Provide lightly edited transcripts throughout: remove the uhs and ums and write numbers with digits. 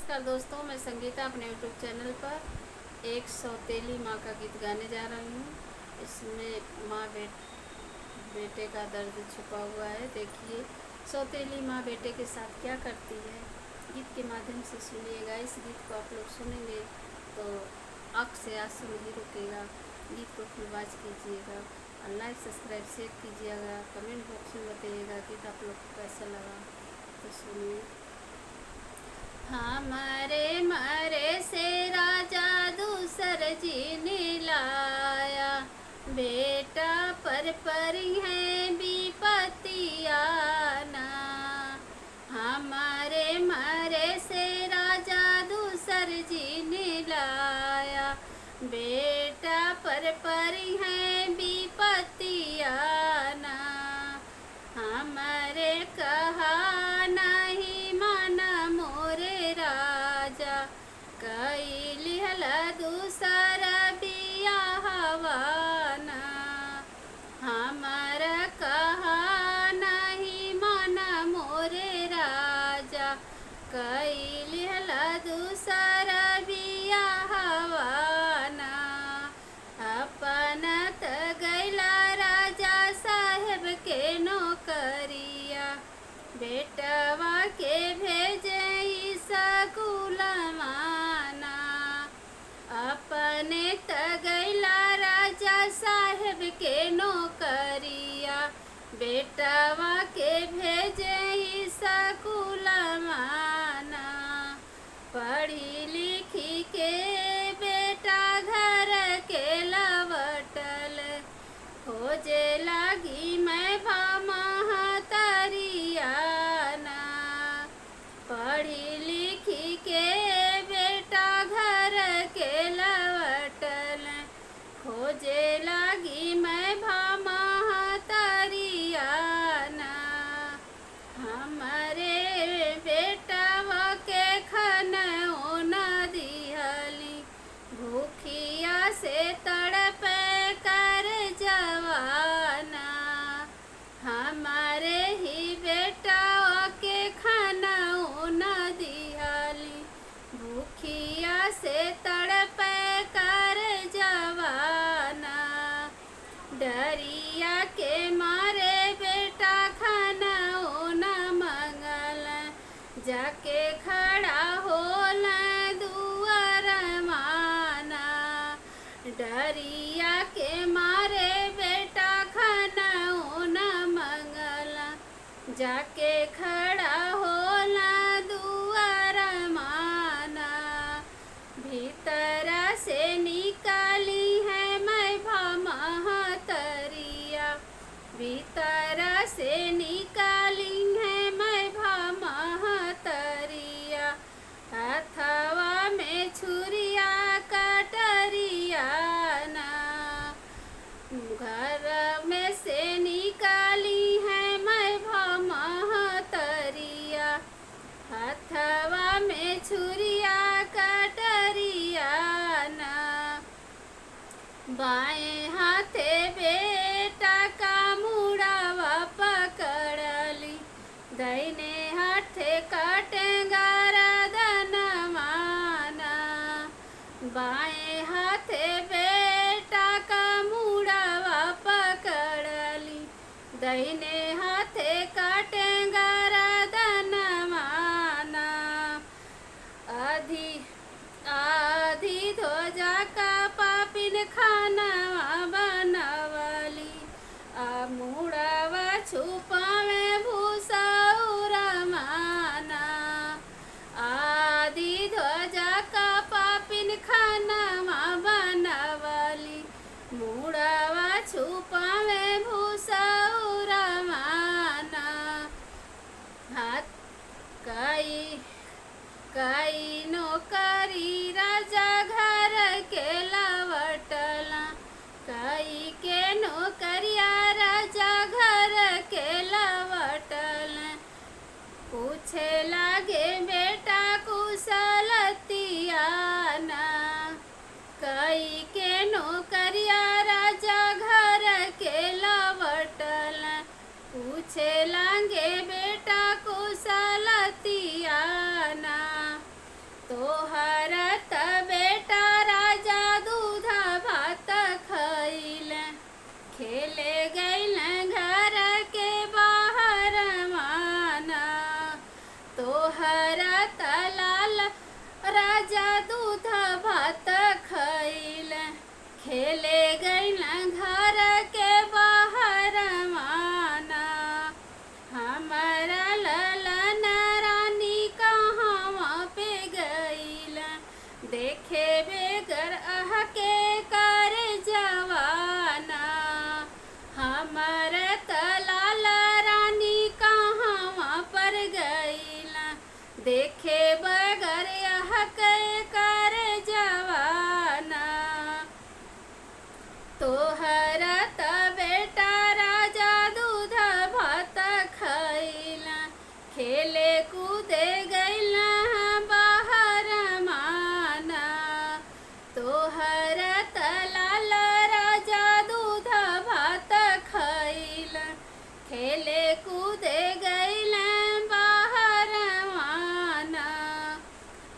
नमस्कार दोस्तों, मैं संगीता अपने यूट्यूब चैनल पर एक सौतेली माँ का गीत गाने जा रही हूँ। इसमें माँ बेटे का दर्द छुपा हुआ है। देखिए, सौतेली माँ बेटे के साथ क्या करती है, गीत के माध्यम से सुनिएगा। इस गीत को आप लोग सुनेंगे तो आँख से आंसू नहीं रुकेगा। गीत को फुल वॉच कीजिएगा और लाइक सब्सक्राइब शेयर कीजिएगा। कमेंट बॉक्स में बताइएगा गीत आप लोग को कैसा लगा। तो सुनिए। हमारे मरे से राजा दूसर जी ने लाया, बेटा पर परी है विपत्तिया ना। हमारे मरे से राजा दूसर जी ने लाया, बेटा पर परी है विपत्तिया ना। हमारे कहा नहीं माना मोरे राजा, कई लिहल दूसरा बियाहवाना। हमारा कहा नहीं माना मोरे राजा, कई लिहल दूसरा बियाहवाना। अपन त गैला राजा साहेब के नौकरिया, बेटवा के भेजे स्कूल माना। अपने त गैला राजा साहेब के नौकरिया, बेटवा के भेजे स्कूल माना। पढ़ी लिखी के बेटा घर के लवटल, खोजे लागी मैं महतरियाना। पढ़ी लिखी के बेटा घर के लवटल, खोजे लागी मैं महतरियाना। हमारे बेटवा के खनौ न दिहली, भूखिया से तड़प कर जवाना। हमारे ही बेटा के खनौ न दिहली, भूखिया से तड़प कर जवाना। डरिया के मारे बेटा खनौ न मंगल, जाके खड़ा होल दुआर माना। डरिया के मारे बेटा खनौ न मंगल, जाके खड़ा होला दुआर माना। भीतर से निकाली है मैं महतरिया, भीतर से निकाली है मैं महतरिया। हथवा में छुरिया कटरिया ना, घर में से निकाली है मैं महतरिया। हथवा में छुरिया कटरिया ना। बाएं हाथे बेटा का मुड़ावा पकड़ली, दाहिने हाथे काटेगा गर्दन माना। बाएं हाथे बेटा का मुड़ावा पकड़ली, दाहिने हाथे काटेगा गर्दन माना। आधी आधी ध्वजा का पापिन खानवा बनवली, मुड़ावा छुपावे भूसौर माना। आधी ध्वजा का पापिन खानवा बनवली, मुड़ावा छुपावे भूसौर माना। हाथ कई नौकरी राजा घर के लवटला, कई के नौकरिया राजा घर के लवटल। पूछे लागे बेटा कुशलतिया ना, कई के नौकरिया राजा घर के लवटल। पूछे लागे बेटा कुशलतिया ना। राजा दूध भात खइल खेले गइल घर के बाहर माना। हमारा ललन रानी कहाँ पे गइल देखे बेगर आह के कर जवाना। हमार तलाल रानी कहाँ पर गइल देखे बगर आह के कर जवाना। तोहरा त बेटा राजा दूध भात खइल खेले कूदे गइल बाहर माना। तोहरा तलाल राजा दूध भात खइल खेले कूदे गइल बाहर माना।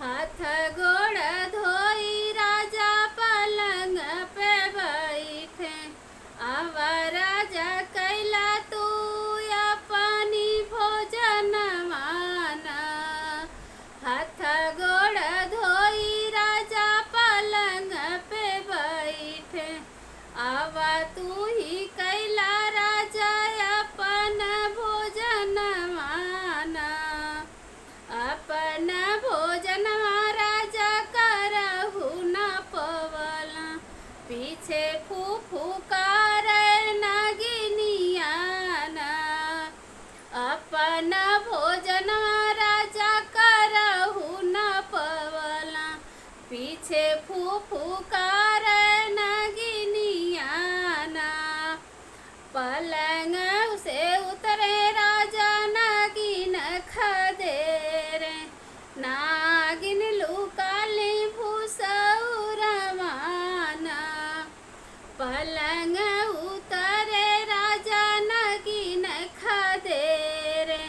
हाथ गोड़ धोई राजा पलंग पे बैठे आवा राजा कैला तू अपनी भोजन माना। हाथ गोड़ धोई राजा पलंग पे बैठे आवा तू ही कैला राजा अपन भोजन माना। अपन भोजन राजा करहु न पवला पीछे फूफुकार नगिनियाना। अपन भोजन राजा करहु न पवला पीछे फूफुकार नगिनियाना। पलंग से उतरे राजा नागिन खदेरे नागिन लुकाली भूसौर माना। पलंग उतरे राजा नागिन खदेरे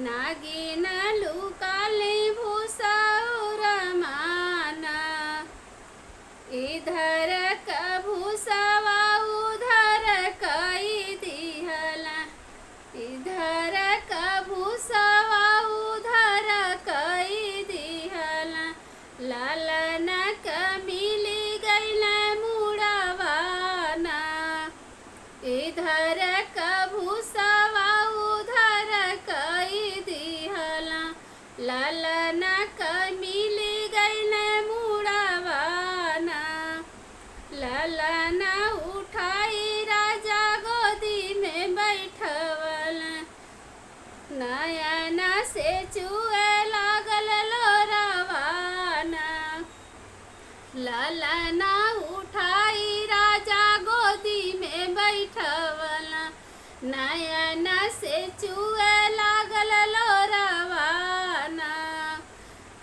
नागिन लुकाली भूसौर माना। इधर का भूसवा उधर कई दिहला इधर का भूसवा उधर कई दिहला। लालन का मिली गइल मुड़वाना। इधर का भूसवा उधर कई दिहला। लालन का मिली गइल मुड़वाना। लालन उठाई राजा गोदी में बैठवल नयन से चुए लागल लोरवाना। लालन उठाई राजा गोदी में बैठवल नयन से चुए लागल लोरवाना।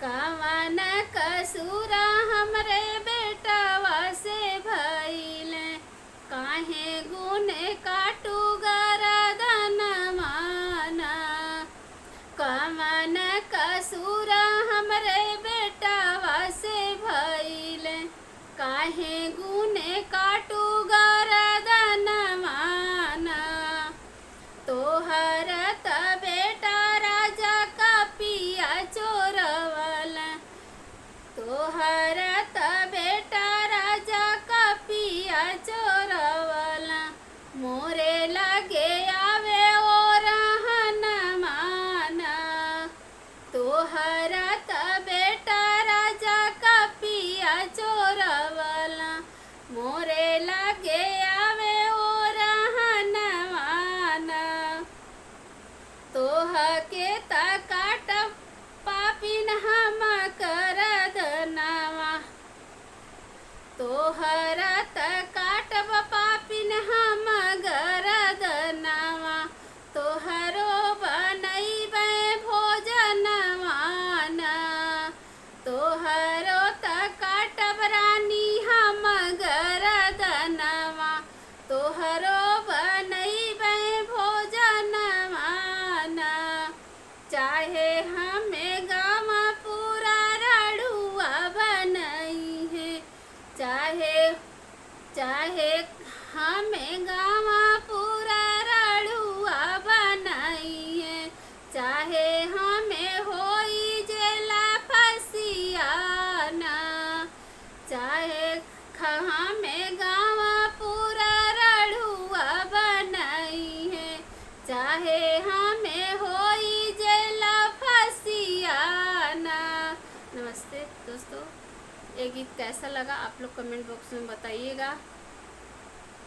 कवन कसूर हमरे बेटवा से भइल काहे गुने काटू गरदन माना। कवन कसूर हमरे बेटवा से भइल काहे गुने काटू गरदन माना। तोहर त बेटा राजा का पिया चोरवल तोहर त बेटा राजा का पिया चोरवल मोरे लगे आवे ओ रहन माना। तोहर त बेटा राजा का पिया चोरवल मोरे लगे आवे ओ रहन माना। तोह के त काट पापिन हम करदनवा। तोहरा त काटब पापिन हम गरदनवा। तोहरो बनैबे भोजनवाना। तोहरो त काटब रानी हम गरदनवा। तोहरो बनैबे भोजनवाना। चाहे हमें गाँव पूरा रड़ुआ बनई है चाहे हमें गाँव पूरा रड़ुआ बनाई है चाहे हमें होई जेला फसिया। चाहे खहा में गावा पूरा रड़ुआ बनाई है, चाहे हमें होई जेला फसियाना। नमस्ते दोस्तों, ये गीत कैसा लगा आप लोग कमेंट बॉक्स में बताइएगा।